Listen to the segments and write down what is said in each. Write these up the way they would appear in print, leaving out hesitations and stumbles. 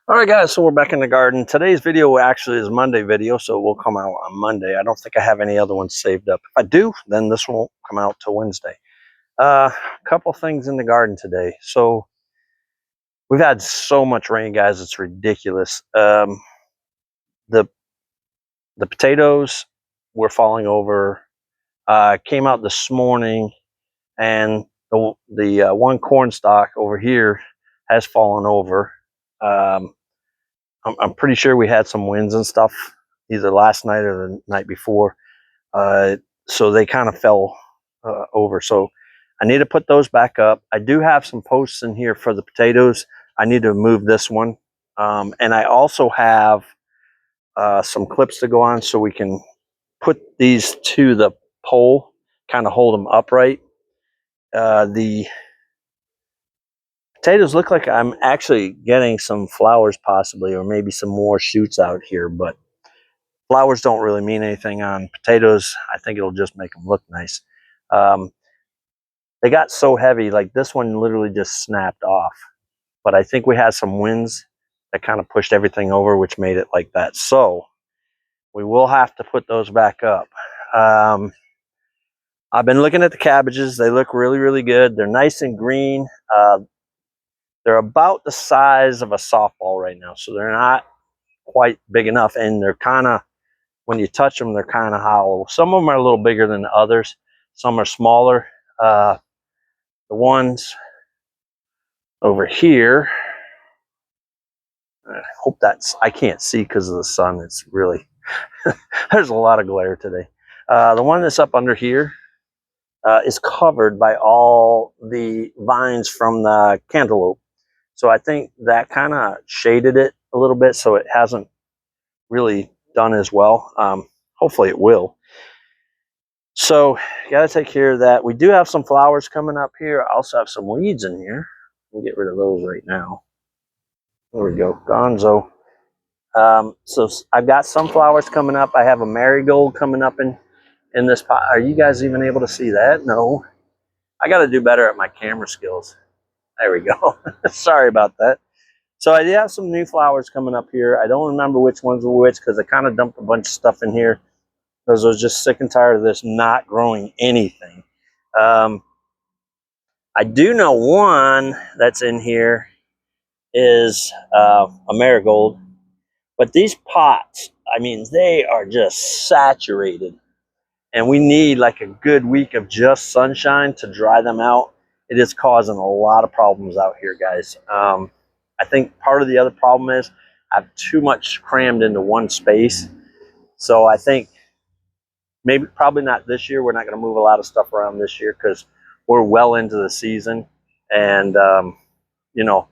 All right, guys, so we're back in the garden. Today's video actually is Monday video, so it will come out on Monday. I don't think I have any other ones saved up. If I do, then this won't come out till Wednesday. A couple things in the garden today. So we've had so much rain, guys, it's ridiculous. The potatoes were falling over. Came out this morning, and the one corn stalk over here has fallen over. I'm pretty sure we had some winds and stuff either last night or the night before. So they kind of fell over. So I need to put those back up. I do have some posts in here for the potatoes. I need to move this one. And I also have some clips to go on so we can put these to the pole, kind of hold them upright. The potatoes look like I'm actually getting some flowers possibly, or maybe some more shoots out here, but flowers don't really mean anything on potatoes. I think it'll just make them look nice. They got so heavy, like this one literally just snapped off. But I think we had some winds that kind of pushed everything over, which made it like that. So we will have to put those back up. I've been looking at the cabbages. They look really, really good. They're nice and green. They're about the size of a softball right now. So they're not quite big enough. And they're kind of, when you touch them, they're kind of hollow. Some of them are a little bigger than the others. Some are smaller. The ones over here, I hope I can't see because of the sun. It's really, there's a lot of glare today. The one that's up under here is covered by all the vines from the cantaloupe. So I think that kind of shaded it a little bit, so it hasn't really done as well. Hopefully it will. So you got to take care of that. We do have some flowers coming up here. I also have some weeds in here. We'll get rid of those right now. There we go, gonzo. So I've got some flowers coming up. I have a marigold coming up in this pot. Are you guys even able to see that? No. I got to do better at my camera skills. There we go. Sorry about that. So I do have some new flowers coming up here. I don't remember which ones were which because I kind of dumped a bunch of stuff in here because I was just sick and tired of this not growing anything. I do know one that's in here is a marigold, but these pots, I mean, they are just saturated, and we need like a good week of just sunshine to dry them out. It is causing a lot of problems out here, guys. I think part of the other problem is I have too much crammed into one space. So I think probably not this year. We're not going to move a lot of stuff around this year because we're well into the season. And, you know,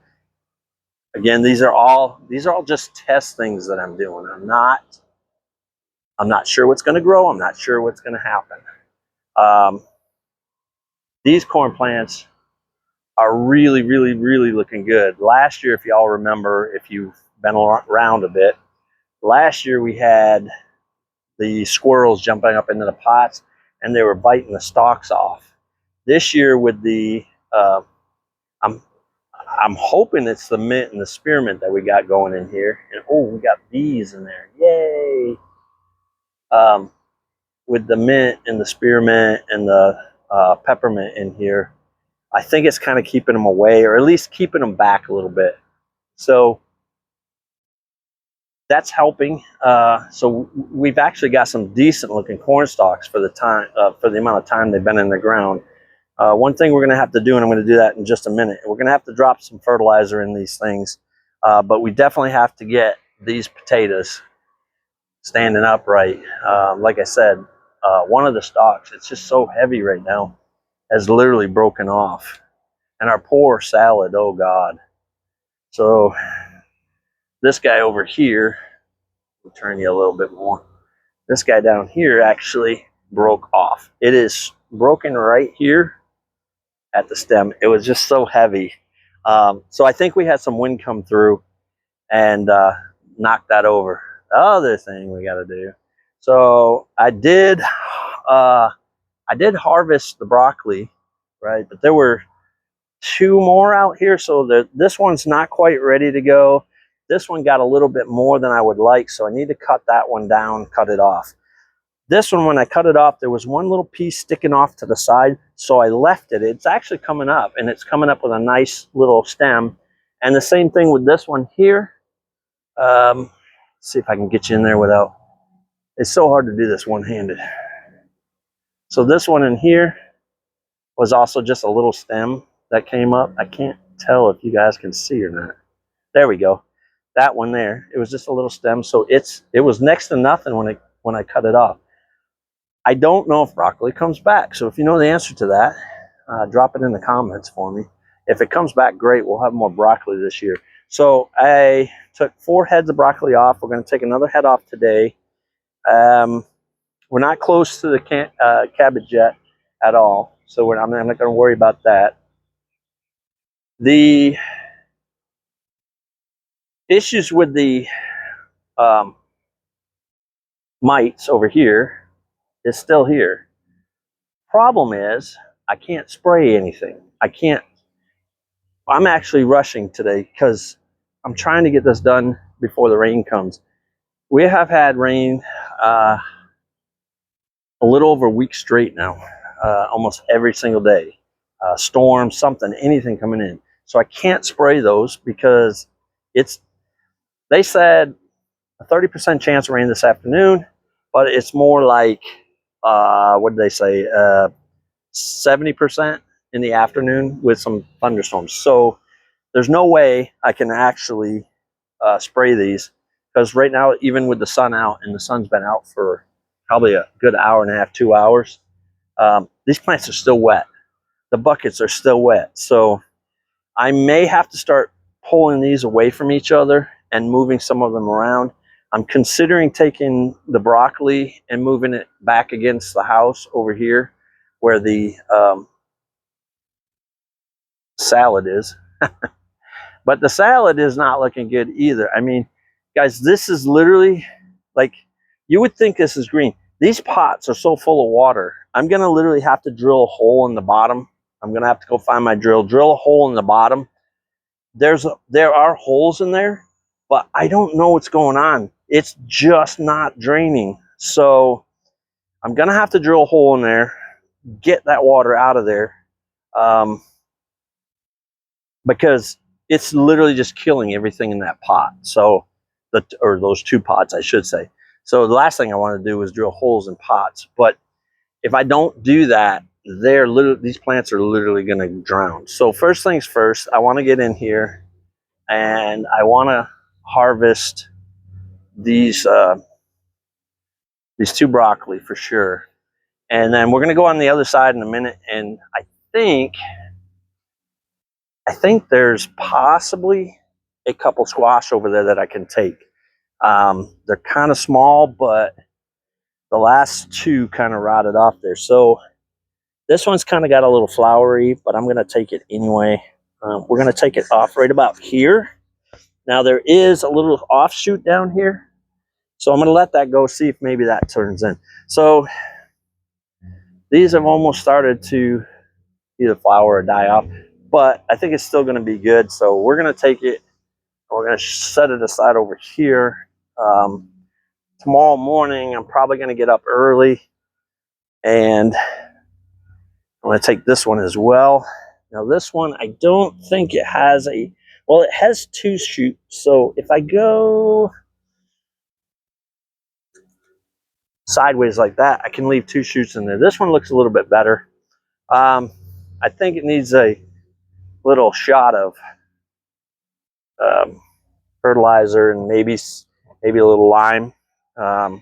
again, these are all just test things that I'm doing. I'm not sure what's going to grow. I'm not sure what's going to happen. These corn plants are really, really, really looking good. Last year, if y'all remember, if you've been around a bit, last year we had the squirrels jumping up into the pots and they were biting the stalks off. This year with the, I'm hoping it's the mint and the spearmint that we got going in here. And oh, we got bees in there. Yay! With the mint and the spearmint and the peppermint in here, I think it's kind of keeping them away, or at least keeping them back a little bit. So that's helping. So we've actually got some decent looking corn stalks for the time, for the amount of time they've been in the ground. One thing we're going to have to do, and I'm going to do that in just a minute, we're going to have to drop some fertilizer in these things. But we definitely have to get these potatoes standing upright. Like I said, one of the stalks, it's just so heavy right now, has literally broken off. And our poor salad, oh God. So this guy over here, I'll turn you a little bit more. This guy down here actually broke off. It is broken right here at the stem. It was just so heavy. So I think we had some wind come through and knock that over. The other thing we got to do. So I did harvest the broccoli, right? But there were two more out here, so this one's not quite ready to go. This one got a little bit more than I would like, so I need to cut that one down, cut it off. This one, when I cut it off, there was one little piece sticking off to the side, so I left it. It's actually coming up, and it's coming up with a nice little stem. And the same thing with this one here. Let's see if I can get you in there without... It's so hard to do this one-handed. So this one in here was also just a little stem that came up. I can't tell if you guys can see or not. There we go. That one there, it was just a little stem, so it was next to nothing when I cut it off. I don't know if broccoli comes back, so if you know the answer to that, drop it in the comments for me. If it comes back, great. We'll have more broccoli this year. So I took 4 heads of broccoli off. We're going to take another head off today. We're not close to the cabbage yet at all, so I'm not going to worry about that. The issues with the mites over here is still here. Problem is, I can't spray anything. I'm actually rushing today because I'm trying to get this done before the rain comes. We have had rain a little over a week straight now, almost every single day. Storm, something, anything coming in. So I can't spray those because they said a 30% chance of rain this afternoon, but it's more like, what did they say, 70% in the afternoon with some thunderstorms. So there's no way I can actually spray these, because right now, even with the sun out, and the sun's been out for probably a good hour and a half, 2 hours, these plants are still wet. The buckets are still wet. So I may have to start pulling these away from each other and moving some of them around. I'm considering taking the broccoli and moving it back against the house over here where the salad is. But the salad is not looking good either. I mean, guys, this is literally like, you would think this is green. These pots are so full of water. I'm going to literally have to drill a hole in the bottom. I'm going to have to go find my drill a hole in the bottom. There are holes in there, but I don't know what's going on. It's just not draining. So I'm going to have to drill a hole in there, get that water out of there, because it's literally just killing everything in that pot. So, or those 2 pots, I should say. So the last thing I want to do is drill holes in pots. But if I don't do that, these plants are literally going to drown. So first things first, I want to get in here and I want to harvest these 2 broccoli for sure. And then we're going to go on the other side in a minute. And I think there's possibly a couple squash over there that I can take. They're kind of small, but the last 2 kind of rotted off there. So this one's kind of got a little flowery, but I'm going to take it anyway. We're going to take it off right about here. Now there is a little offshoot down here, so I'm going to let that go, see if maybe that turns in. So these have almost started to either flower or die off, but I think it's still going to be good. So we're going to take it, we're going to set it aside over here. Tomorrow morning, I'm probably going to get up early, and I'm going to take this one as well. Now this one, I don't think it has well, it has 2 shoots. So if I go sideways like that, I can leave 2 shoots in there. This one looks a little bit better. I think it needs a little shot of fertilizer and maybe a little lime. I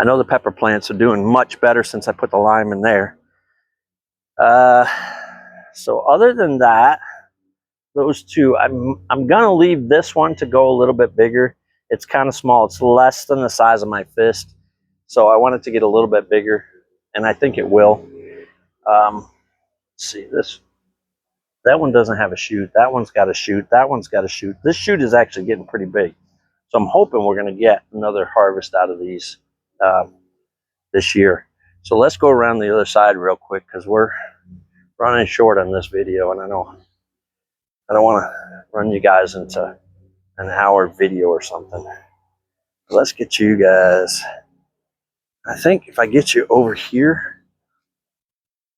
know the pepper plants are doing much better since I put the lime in there. So other than that, those 2, I'm gonna leave this one to go a little bit bigger. It's kind of small. It's less than the size of my fist, so I want it to get a little bit bigger, and I think it will. Let's see, that one doesn't have a shoot. That one's got a shoot. That one's got a shoot. This shoot is actually getting pretty big, so I'm hoping we're going to get another harvest out of these this year. So let's go around the other side real quick because we're running short on this video, and I know I don't want to run you guys into an hour video or something. Let's get you guys. I think if I get you over here,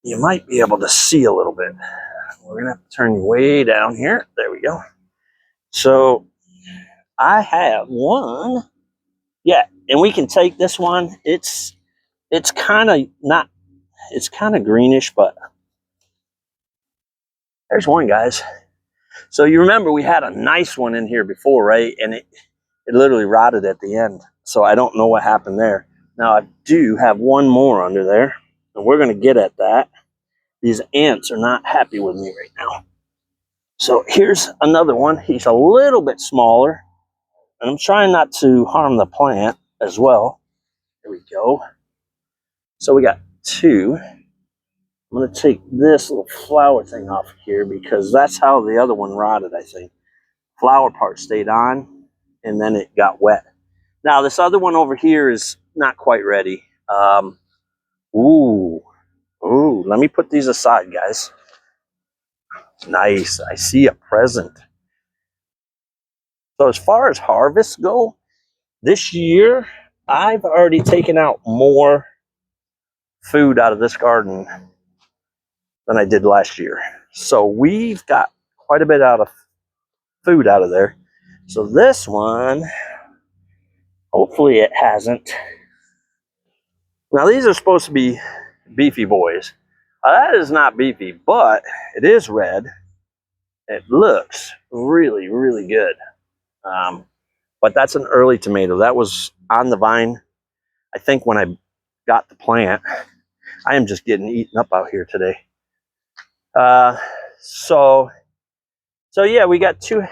you might be able to see a little bit. We're going to have to turn you way down here. There we go. So I have one. Yeah, and we can take this one. It's kind of not, it's kind of greenish, but there's one, guys. So you remember we had a nice one in here before, right? And it literally rotted at the end. So I don't know what happened there. Now I do have one more under there, and we're going to get at that. These ants are not happy with me right now. So here's another one. He's a little bit smaller, and I'm trying not to harm the plant as well. There we go. So we got two. I'm going to take this little flower thing off here because that's how the other one rotted, I think. Flower part stayed on, and then it got wet. Now, this other one over here is not quite ready. Ooh, let me put these aside, guys. Nice, I see a present. So as far as harvests go, this year, I've already taken out more food out of this garden than I did last year. So we've got quite a bit out of food out of there. So this one, hopefully it hasn't. Now these are supposed to be beefy boys. That is not beefy, but it is red. It looks really, really good. But that's an early tomato. That was on the vine, I think, when I got the plant. I am just getting eaten up out here today. So yeah, we got two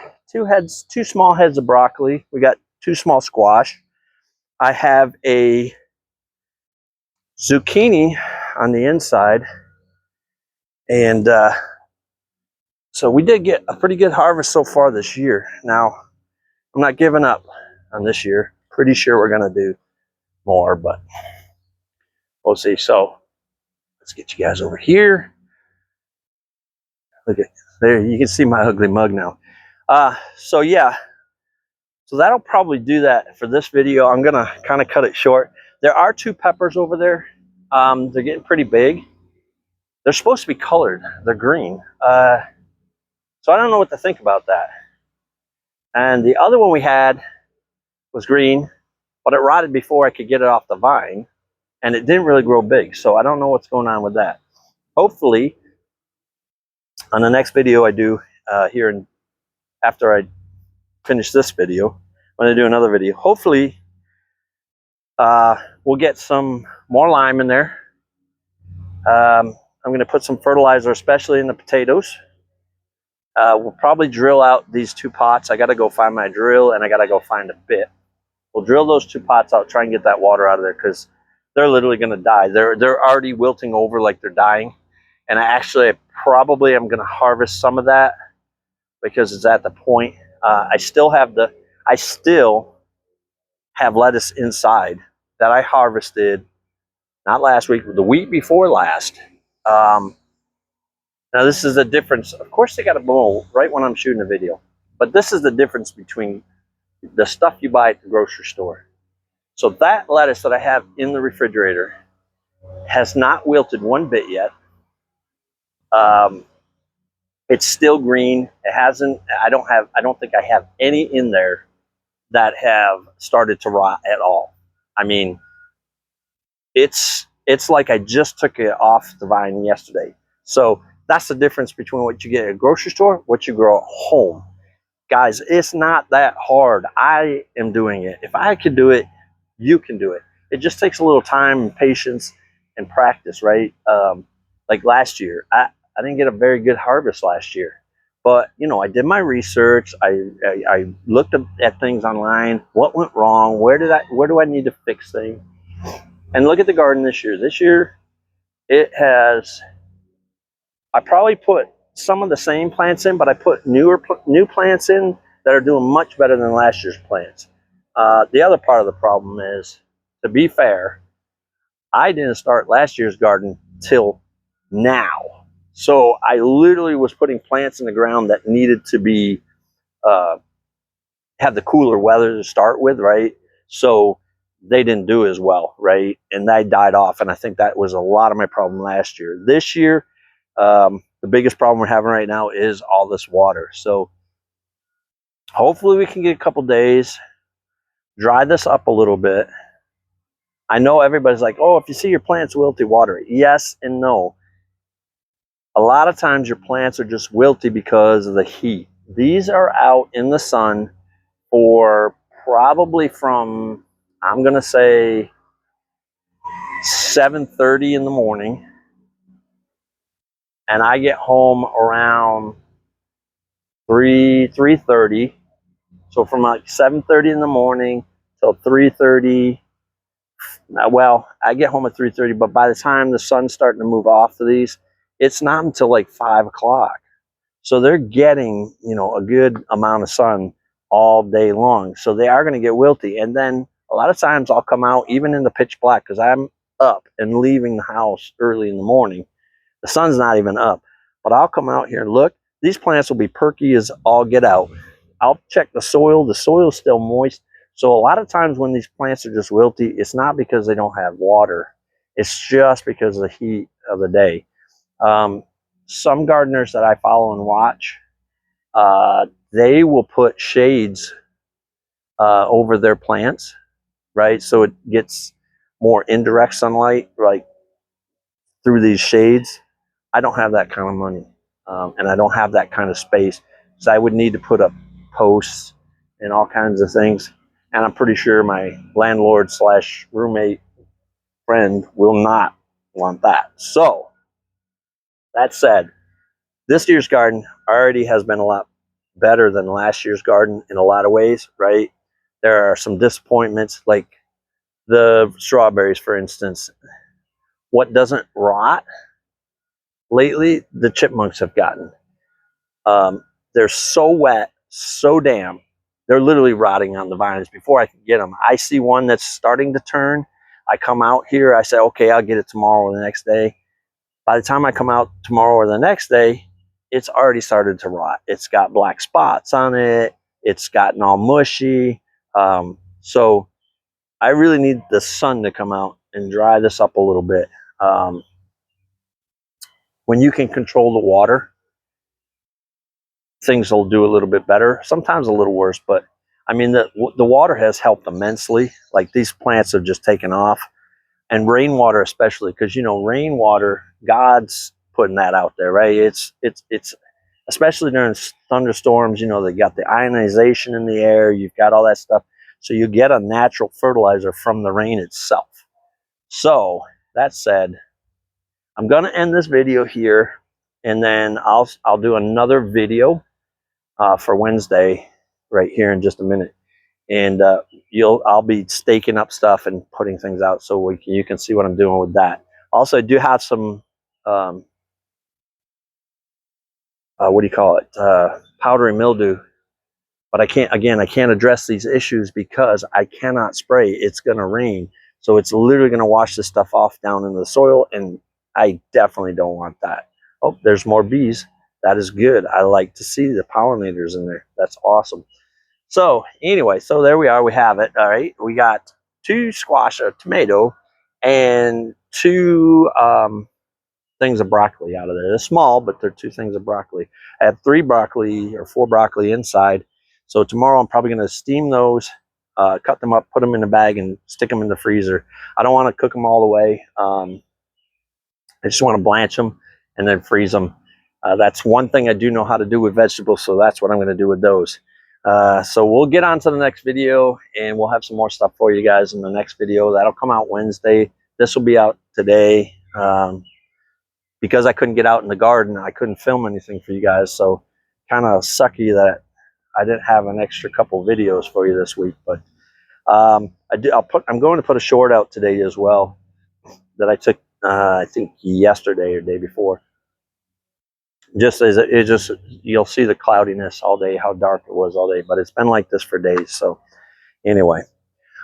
small heads of broccoli. We got 2 small squash. I have a zucchini on the inside, and so we did get a pretty good harvest so far this year. Now, I'm not giving up on this year. Pretty sure we're going to do more, but we'll see. So let's get you guys over here. Look at there. You can see my ugly mug now. So yeah, so that'll probably do that for this video. I'm going to kind of cut it short. There are 2 peppers over there. They're getting pretty big. They're supposed to be colored. They're green. So I don't know what to think about that. And the other one we had was green, but it rotted before I could get it off the vine, and it didn't really grow big. So I don't know what's going on with that. Hopefully, on the next video I do after I finish this video, I'm going to do another video. Hopefully, we'll get some more lime in there. I'm going to put some fertilizer, especially in the potatoes. We'll probably drill out these 2 pots. I got to go find my drill, and I got to go find a bit. We'll drill those 2 pots out, try and get that water out of there, because they're literally going to die. They're already wilting over like they're dying. And I probably am going to harvest some of that because it's at the point. I still have lettuce inside that I harvested, not last week, but the week before last. Now this is the difference. Of course they got to mow right when I'm shooting a video. But this is the difference between the stuff you buy at the grocery store. So that lettuce that I have in the refrigerator has not wilted one bit yet. It's still green. It hasn't. I don't think I have any in there that have started to rot at all. I mean, it's like I just took it off the vine yesterday. So that's the difference between what you get at a grocery store, what you grow at home. Guys, it's not that hard. I am doing it. If I could do it, you can do it. It just takes a little time and patience and practice, right? Like last year, I didn't get a very good harvest last year. But, you know, I did my research. I looked at things online. What went wrong? Where do I need to fix things? And look at the garden this year. This year, I probably put some of the same plants in, but I put new plants in that are doing much better than last year's plants. The other part of the problem is, to be fair, I didn't start last year's garden till now. So I literally was putting plants in the ground that needed to be have the cooler weather to start with, right? So they didn't do as well, right? And they died off. And I think that was a lot of my problem last year. This year, the biggest problem we're having right now is all this water. So hopefully we can get a couple days, dry this up a little bit. I know everybody's like, oh, if you see your plants wilty, water it. Yes and no. A lot of times your plants are just wilty because of the heat. These are out in the sun for probably from, I'm going to say 7:30 in the morning, and I get home around 3:30. So from like 7:30 in the morning till 3:30. Well, I get home at 3:30, but by the time the sun's starting to move off of these, it's not until like 5 o'clock. So they're getting, you know, a good amount of sun all day long. So they are going to get wilty. And then a lot of times I'll come out even in the pitch black because I'm up and leaving the house early in the morning. The sun's not even up, but I'll come out here and look. These plants will be perky as all get out. I'll check the soil. The soil's still moist. So a lot of times when these plants are just wilty, it's not because they don't have water. It's just because of the heat of the day. Some gardeners that I follow and watch, they will put shades over their plants, right? So it gets more indirect sunlight, like through these shades. I don't have that kind of money, and I don't have that kind of space. So I would need to put up posts and all kinds of things. And I'm pretty sure my landlord slash roommate friend will not want that. So that said, this year's garden already has been a lot better than last year's garden in a lot of ways, right? There are some disappointments, like the strawberries, for instance. What doesn't rot lately, the chipmunks have gotten. They're so wet, so damp, they're literally rotting on the vines before I can get them. I see one that's starting to turn. I come out here, I say, okay, I'll get it tomorrow or the next day. By the time I come out tomorrow or the next day, it's already started to rot. It's got black spots on it. It's gotten all mushy. So I really need the sun to come out and dry this up a little bit. When you can control the water, things will do a little bit better. Sometimes a little worse, but I mean, the water has helped immensely. Like these plants have just taken off. And rainwater especially, because you know rainwater, God's putting that out there, right? It's especially during thunderstorms. You know, they got the ionization in the air. You've got all that stuff, so you get a natural fertilizer from the rain itself. So that said, I'm gonna end this video here, and then I'll do another video for Wednesday right here in just a minute. And I'll be staking up stuff and putting things out so you can see what I'm doing with that. Also, I do have some what do you call it, powdery mildew, but I can't address these issues because I cannot spray. It's going to rain, so it's literally going to wash this stuff off down into the soil, and I definitely don't want that. Oh, there's more bees. That is good. I like to see the pollinators in there. That's awesome. So anyway, so there we are. We have it. All right. We got 2 squash, a tomato, and 2 things of broccoli out of there. They're small, but they're 2 things of broccoli. I have 3 broccoli or 4 broccoli inside. So tomorrow I'm probably going to steam those, cut them up, put them in a bag, and stick them in the freezer. I don't want to cook them all the way. I just want to blanch them and then freeze them. That's one thing I do know how to do with vegetables, so that's what I'm going to do with those. So we'll get on to the next video, and we'll have some more stuff for you guys in the next video. That'll come out Wednesday. This will be out today. Because I couldn't get out in the garden, I couldn't film anything for you guys. So kind of sucky that I didn't have an extra couple videos for you this week. But I'm going to put a short out today as well that I took, I think yesterday or day before. Just as you'll see the cloudiness all day, how dark it was all day, but it's been like this for days. So anyway,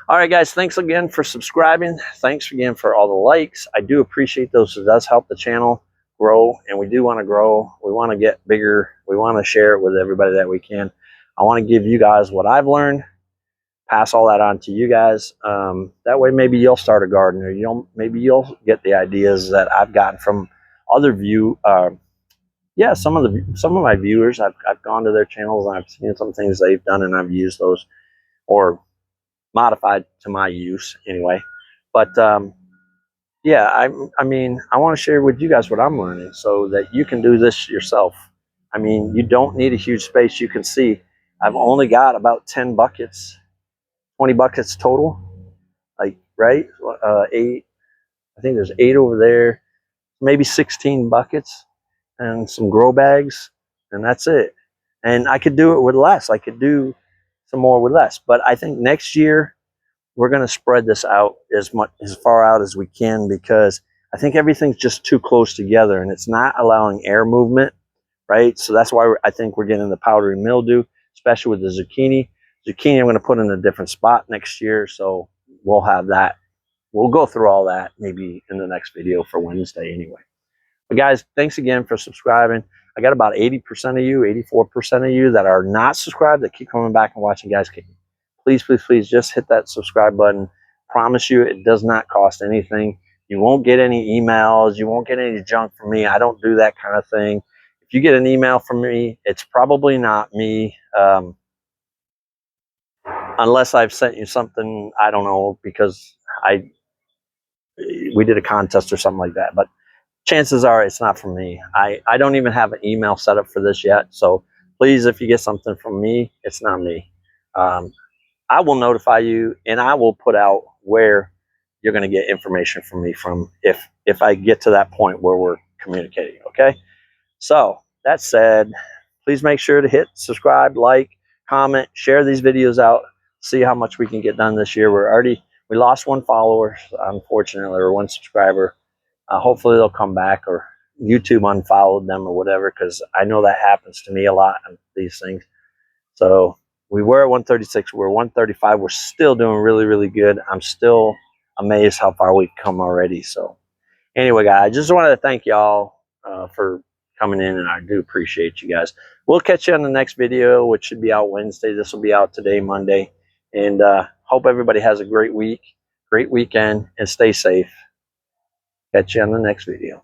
all right, guys, thanks again for subscribing. Thanks again for all the likes. I do appreciate those. It does help the channel. grow, and we do want to grow. We want to get bigger. We want to share it with everybody that we can. I want to give you guys what I've learned, pass all that on to you guys. That way, maybe you'll start a garden, or maybe you'll get the ideas that I've gotten from other yeah, some of my viewers. I've gone to their channels and I've seen some things they've done, and I've used those or modified to my use anyway. But yeah, I mean, I want to share with you guys what I'm learning so that you can do this yourself. I mean, you don't need a huge space. You can see I've only got about 10 buckets, 20 buckets total. Like, right? 8. I think there's 8 over there, maybe 16 buckets and some grow bags, and that's it. And I could do it with less. I could do some more with less. But I think next year we're going to spread this out as far out as we can, because I think everything's just too close together and it's not allowing air movement, right? So that's why I think we're getting the powdery mildew, especially with the zucchini. Zucchini I'm going to put in a different spot next year, so we'll have that. We'll go through all that maybe in the next video for Wednesday anyway. But guys, thanks again for subscribing. I got about 80% of you, 84% of you that are not subscribed that keep coming back and watching. Guys, please, please, please just hit that subscribe button. Promise you it does not cost anything. You won't get any emails. You won't get any junk from me. I don't do that kind of thing. If you get an email from me, it's probably not me. Unless I've sent you something, I don't know, because we did a contest or something like that. But chances are it's not from me. I don't even have an email set up for this yet. So please, if you get something from me, it's not me. I will notify you, and I will put out where you're going to get information from me from if I get to that point where we're communicating. Okay. So that said, please make sure to hit subscribe, like, comment, share these videos out. See how much we can get done this year. We lost 1 follower, unfortunately, or 1 subscriber. Hopefully they'll come back, or YouTube unfollowed them or whatever, because I know that happens to me a lot on these things. So we were at 136. We're 135. We're still doing really, really good. I'm still amazed how far we've come already. So anyway, guys, I just wanted to thank y'all for coming in, and I do appreciate you guys. We'll catch you on the next video, which should be out Wednesday. This will be out today, Monday. And hope everybody has a great week, great weekend, and stay safe. Catch you on the next video.